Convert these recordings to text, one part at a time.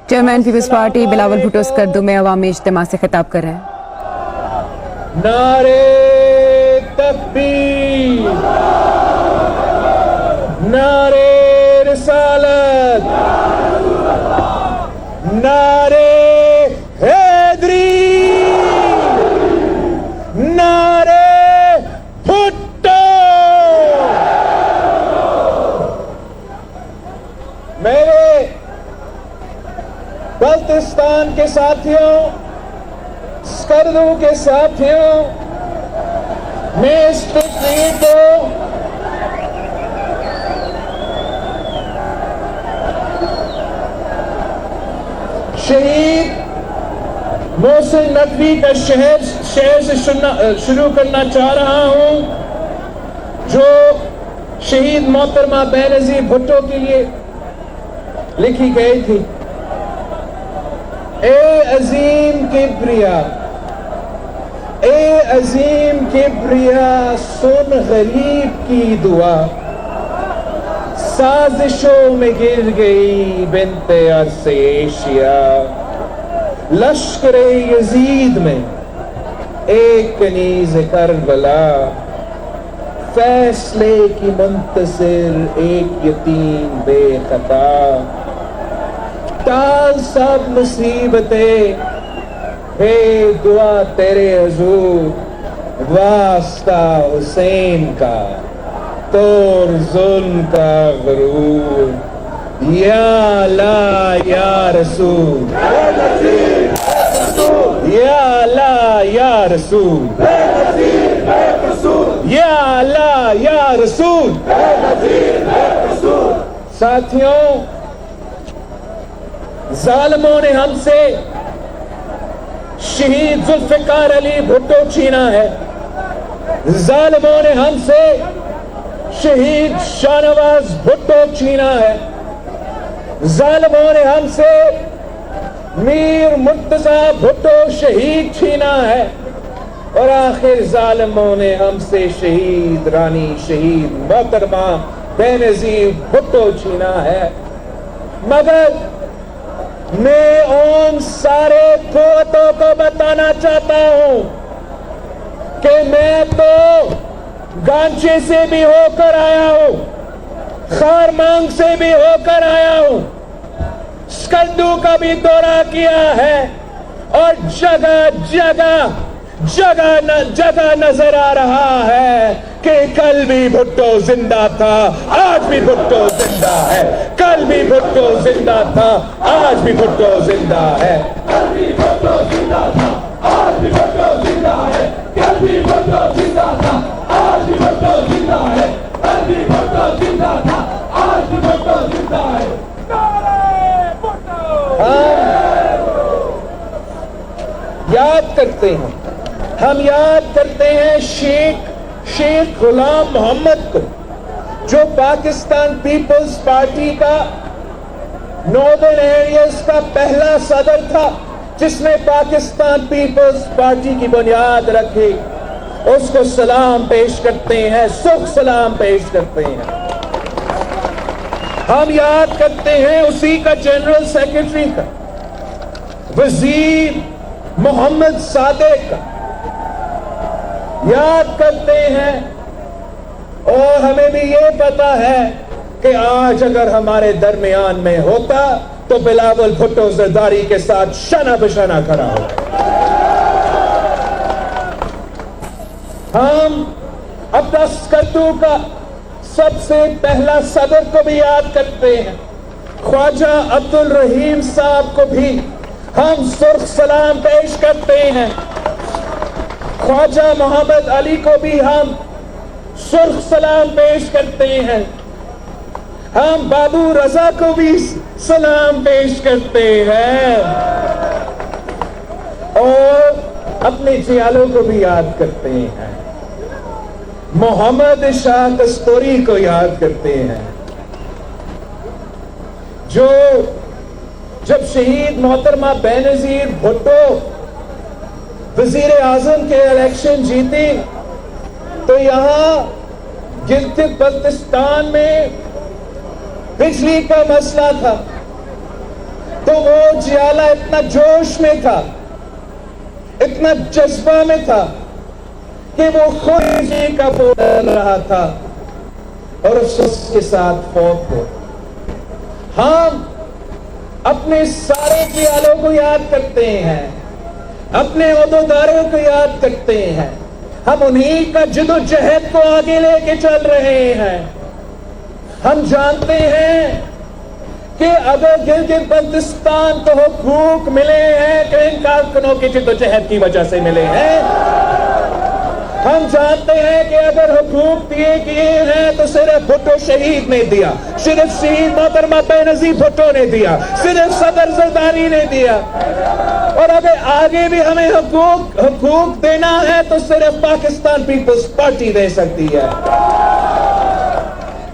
Chairman peoples party Bilawal Bhutto Skardu میں عوامی اجتماع سے خطاب کر رہے ہیں۔ نعرے تکبیر، نعرے رسالت، نعرے حیدری، نعرے بھٹو۔ میرے بلتستان کے ساتھیوں، اسکردو کے ساتھیوں، میں اس تقریر کو شہید محسن ندوی کا شہر سے شروع کرنا چاہ رہا ہوں، جو شہید محترمہ بینظیر بھٹو کے لیے لکھی گئی تھی۔ اے عظیم کبریا، اے عظیم کبریا، سن غریب کی دعا، سازشوں میں گر گئی بنت عرص ایشیا، لشکر یزید میں ایک کنیز کربلا، فیصلے کی منتظر ایک یتیم بے خطا، ٹال سب مصیبتیں ہے دعا تیرے حضور، واسطہ حسین کا توڑ ظلم کا غرور، یا اللہ یا رسول، یا اللہ یا رسول، یا اللہ یا رسول۔ ساتھیوں، ظالموں نے ہم سے شہید ذوالفقار علی بھٹو چھینا ہے، ظالموں نے ہم سے شہید شاہنواز بھٹو چھینا ہے، ظالموں نے ہم سے میر مرتضی بھٹو شہید چھینا ہے، اور آخر ظالموں نے ہم سے شہید رانی شہید محترمہ بینظیر بھٹو چھینا ہے۔ مگر میں ان سارے قوتوں کو بتانا چاہتا ہوں کہ میں تو گانچے سے بھی ہو کر آیا ہوں، خارمانگ سے بھی ہو کر آیا ہوں، اسکردو کا بھی دورہ کیا ہے، اور جگہ جگہ نظر آ رہا ہے کہ کل بھی بھٹو زندہ تھا، آج بھی بھٹو زندہ ہے، کل بھی بھٹو زندہ تھا، آج بھی بھٹو زندہ ہے، کل بھی بھٹو زندہ تھا، آج بھی بھٹو زندہ ہے، کل بھی بھٹو زندہ تھا، آج بھی بھٹو زندہ ہے، کل بھی بھٹو زندہ تھا، آج بھی بھٹو زندہ ہے۔ ہم یاد کرتے ہیں شیخ غلام محمد کو، جو پاکستان پیپلز پارٹی کا ناردرن ایریاز کا پہلا صدر تھا، جس نے پاکستان پیپلز پارٹی کی بنیاد رکھی۔ اس کو سلام پیش کرتے ہیں، سخ سلام پیش کرتے ہیں۔ ہم یاد کرتے ہیں اسی کا جنرل سیکرٹری کا، وزیر محمد صادق کا یاد کرتے ہیں، اور ہمیں بھی یہ پتا ہے کہ آج اگر ہمارے درمیان میں ہوتا تو بلاول بھٹو زرداری کے ساتھ شانہ بشانہ کھڑا ہوتا۔ ہم اپنا اسکردو کا سب سے پہلا صدر کو بھی یاد کرتے ہیں، خواجہ عبدالرحیم صاحب کو بھی ہم سرخ سلام پیش کرتے ہیں، خواجہ محمد علی کو بھی ہم سرخ سلام پیش کرتے ہیں، ہم بابو رضا کو بھی سلام پیش کرتے ہیں، اور اپنے جیالوں کو بھی یاد کرتے ہیں، محمد شاہ کستوری کو یاد کرتے ہیں، جو جب شہید محترمہ بینظیر بھٹو وزیر اعظم کے الیکشن جیتی تو یہاں گلگت بلتستان میں بجلی کا مسئلہ تھا، تو وہ جیالہ اتنا جوش میں تھا, اتنا جذبہ میں تھا کہ وہ خود اسی کا بول رہا تھا اور اس کے ساتھ فوت ہو. ہم اپنے سارے جیالوں کو یاد کرتے ہیں, اپنے عہدیداروں کو یاد کرتے ہیں, ہم انہی کا جد و جہد کو آگے لے کے چل رہے ہیں. ہم جانتے ہیں کہ اگر گلگت بلتستان کو حقوق ملے ہیں کہ ان کارکنوں کی جد و جہد کی وجہ سے ملے ہیں. ہم جانتے ہیں کہ اگر حقوق دیے گئے ہیں تو صرف بھٹو شہید نے دیا, صرف شہید محترمہ بے نظیر بھٹو نے دیا, صرف صدر زرداری نے دیا, اور اگر آگے بھی ہمیں حقوق دینا ہے تو صرف پاکستان پیپلز پارٹی دے سکتی ہے.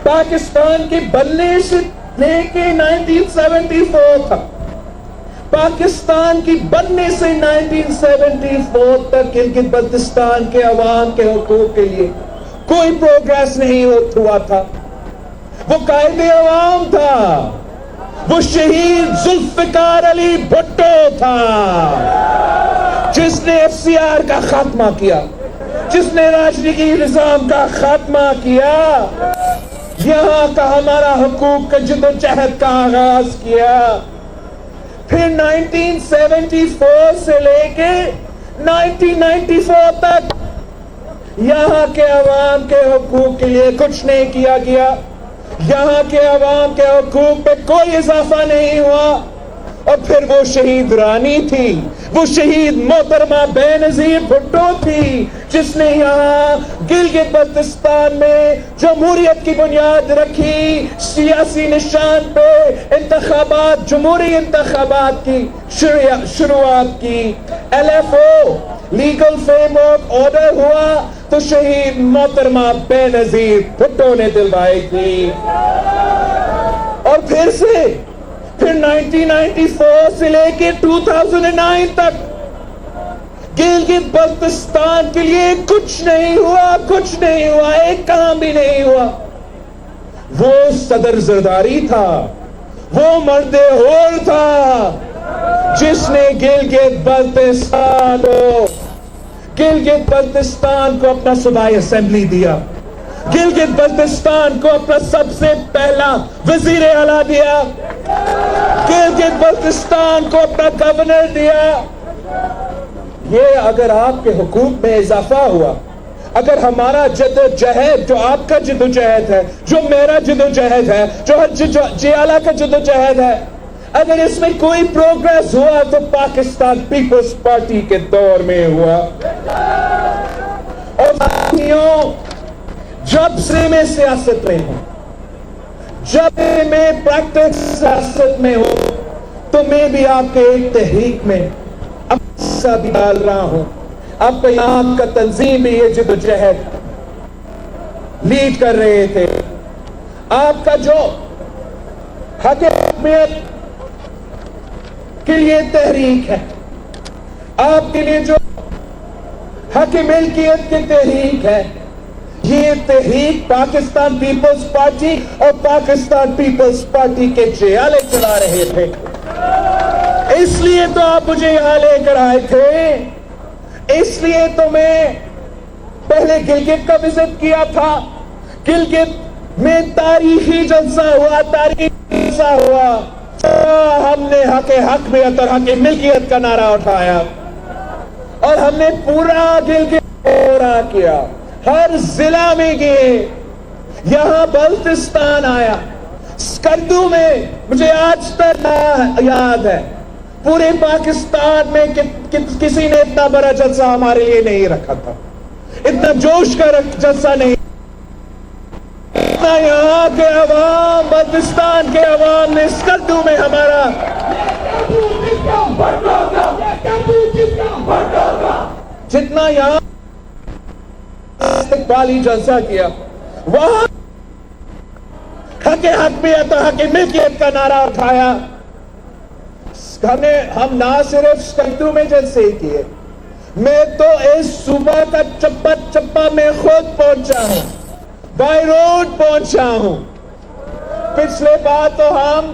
پاکستان کے بننے سے لے کے 1974 تک, پاکستان کی بننے سے 1974 تک گلگت بلتستان کے عوام کے حقوق کے لیے کوئی پروگریس نہیں ہوا تھا. وہ قائد عوام تھا, وہ شہید ذوالفقار علی بھٹو تھا جس نے FCR کا خاتمہ کیا, جس نے راجنیتی نظام کا خاتمہ کیا, یہاں کا ہمارا حقوق کا جد و جہد کا آغاز کیا. پھر 1974 سے لے کے 1994 تک یہاں کے عوام کے حقوق کے لیے کچھ نہیں کیا گیا. یہاں کے عوام کے حقوق پہ کوئی اضافہ نہیں ہوا. اور پھر وہ شہید رانی تھی, وہ شہید محترمہ بے نظیر بھٹو تھی جس نے یہاں گلگت بلتستان میں جمہوریت کی بنیاد رکھی, سیاسی نشان پہ انتخابات, جمہوری انتخابات کی شروعات کی. LFO legal frame work order ہوا تو شہید محترمہ بے نظیر بھٹو نے دلوائی تھی. اور پھر 1994 سے لے کے 2009 تک گلگت بلتستان کے لیے کچھ نہیں ہوا, ایک کام بھی نہیں ہوا. وہ صدر زرداری تھا, وہ مرد ہور تھا جس نے گلگت بلتستان کو اپنا صوبائی اسمبلی دیا, گلگت بلتستان کو اپنا سب سے پہلا وزیر اعلیٰ دیا, گلگت بلتستان کو اپنا گورنر دیا. یہ اگر آپ کے حقوق میں اضافہ ہوا, اگر ہمارا جد و جہد, جو آپ کا جد و جہد ہے, جو میرا جد و جہد ہے, جو جیالہ کا جد و جہد ہے, اگر اس میں کوئی پروگریس ہوا تو پاکستان پیپلز پارٹی کے دور میں ہوا. اور ساتھیوں, جب سے میں سیاست میں ہوں, جب میں پریکٹس سیاست میں ہوں, تو میں بھی آپ کے ایک تحریک میں حصہ بھی ڈال رہا ہوں. آپ کا یہاں کا تنظیم بھی یہ جد و جہد لیڈ کر رہے تھے. آپ کا جو حق حکمیت کے لیے تحریک ہے, آپ کے لیے جو حق ملکیت کی تحریک ہے, یہ تحریک پاکستان پیپلز پارٹی اور پاکستان پیپلز پارٹی کے جیالے چلا رہے تھے. اس لیے تو آپ مجھے یہاں لے کر آئے تھے, اس لیے تو میں پہلے گلگت کا وزٹ کیا تھا. گلگت میں تاریخی جلسہ ہوا, ہم نے حق حکمیت اور حق ملکیت کا نعرہ اٹھایا اور ہم نے پورا گلگت دورہ کیا, ہر ضلع میں گئے. یہاں بلتستان آیا, اسکردو میں مجھے آج تک یاد ہے, پورے پاکستان میں کسی نے اتنا بڑا جلسہ ہمارے لیے نہیں رکھا تھا, اتنا جوش کا جلسہ نہیں. یہاں کے عوام, بلتستان کے عوام نے اسکردو میں ہمارا جتنا یہاں استقبالی جلسہ کیا, وہاں حق حکمیت اور حق ملکیت کا نعرہ اٹھایا. ہم نہ صرف اسکردو میں جلسے کیے, میں تو اس صوبہ کا چپا چپا میں خود پہنچا ہوں, بائی روڈ پہنچا ہوں. پچھلے بار تو ہم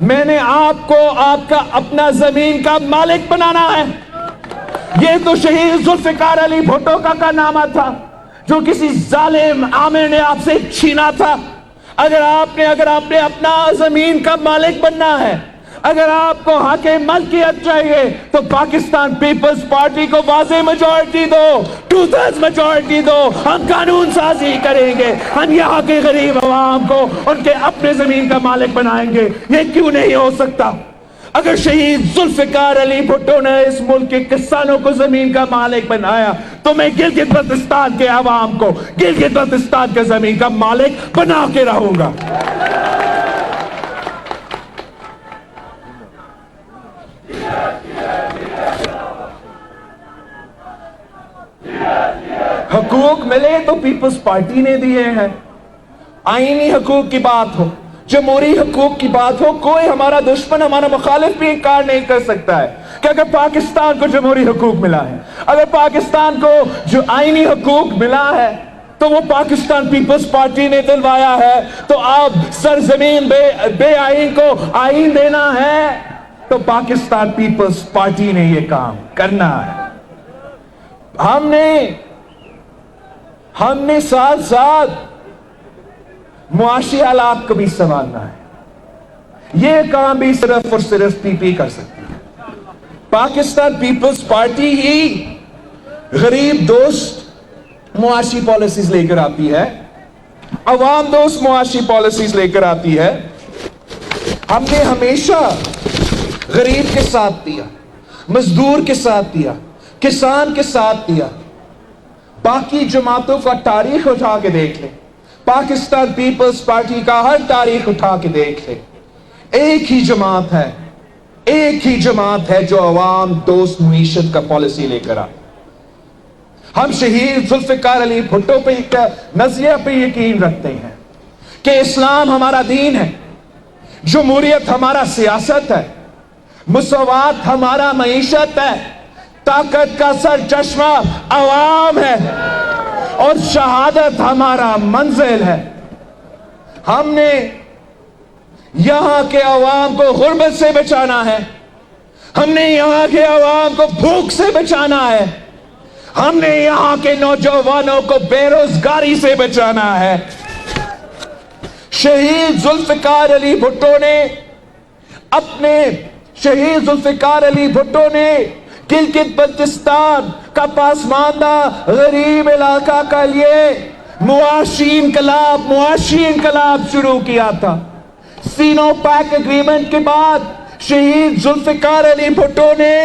میں نے آپ کو آپ کا اپنا زمین کا مالک بنانا ہے. یہ تو شہید ذوالفقار علی بھٹو کا کارنامہ تھا جو کسی ظالم عامر نے آپ سے چھینا تھا. اگر آپ نے اپنا زمین کا مالک بننا ہے, اگر آپ کو حق ملکیت چاہیے, تو پاکستان پیپلز پارٹی کو واضح میجورٹی دو, 2/3 میجورٹی دو. ہم قانون سازی کریں گے, ہم یہاں کے غریب عوام کو ان کے اپنے زمین کا مالک بنائیں گے. یہ کیوں نہیں ہو سکتا؟ اگر شہید ذوالفقار علی بھٹو نے اس ملک کے کسانوں کو زمین کا مالک بنایا, تو میں گلگت بلتستان کے عوام کو گلگت بلتستان کے زمین کا مالک بنا کے رہوں گا. حقوق ملے تو پیپلز پارٹی نے دیے ہیں. آئینی حقوق کی بات ہو, جمہوری حقوق کی بات ہو, کوئی ہمارا دشمن, ہمارا مخالف بھی انکار نہیں کر سکتا ہے کہ اگر پاکستان کو جمہوری حقوق ملا ہے, اگر پاکستان کو جو آئینی حقوق ملا ہے, تو وہ پاکستان پیپلز پارٹی نے دلوایا ہے. تو اب سرزمین بے آئین کو آئین دینا ہے, تو پاکستان پیپلز پارٹی نے یہ کام کرنا ہے. ہم نے ساتھ ساتھ معاشی حالات کو بھی سنبھالنا ہے. یہ کام بھی صرف اور صرف پی پی کر سکتی ہے. پاکستان پیپلز پارٹی ہی غریب دوست معاشی پالیسیز لے کر آتی ہے, عوام دوست معاشی پالیسیز لے کر آتی ہے. ہم نے ہمیشہ غریب کے ساتھ دیا, مزدور کے ساتھ دیا, کسان کے ساتھ دیا. باقی جماعتوں کا تاریخ اٹھا کے دیکھ لیں, پاکستان پیپلز پارٹی کا ہر تاریخ اٹھا کے دیکھ لیں, ایک ہی جماعت ہے جو عوام دوست معیشت کا پالیسی لے کر آئے. ہم شہید ذوالفقار علی بھٹو پہ نظریہ پہ یقین رکھتے ہیں کہ اسلام ہمارا دین ہے, جمہوریت ہمارا سیاست ہے, مساوات ہمارا معیشت ہے, طاقت کا سر چشمہ عوام ہے, اور شہادت ہمارا منزل ہے. ہم نے یہاں کے عوام کو غربت سے بچانا ہے, ہم نے یہاں کے عوام کو بھوک سے بچانا ہے, ہم نے یہاں کے نوجوانوں کو بے روزگاری سے بچانا ہے. شہید ذوالفقار علی بھٹو نے گلگت بلتستان کا پسماندہ غریب علاقہ کا لیے معاشی انقلاب شروع کیا تھا. سینو پیک اگریمنٹ کے بعد شہید ذوالفقار علی بھٹو نے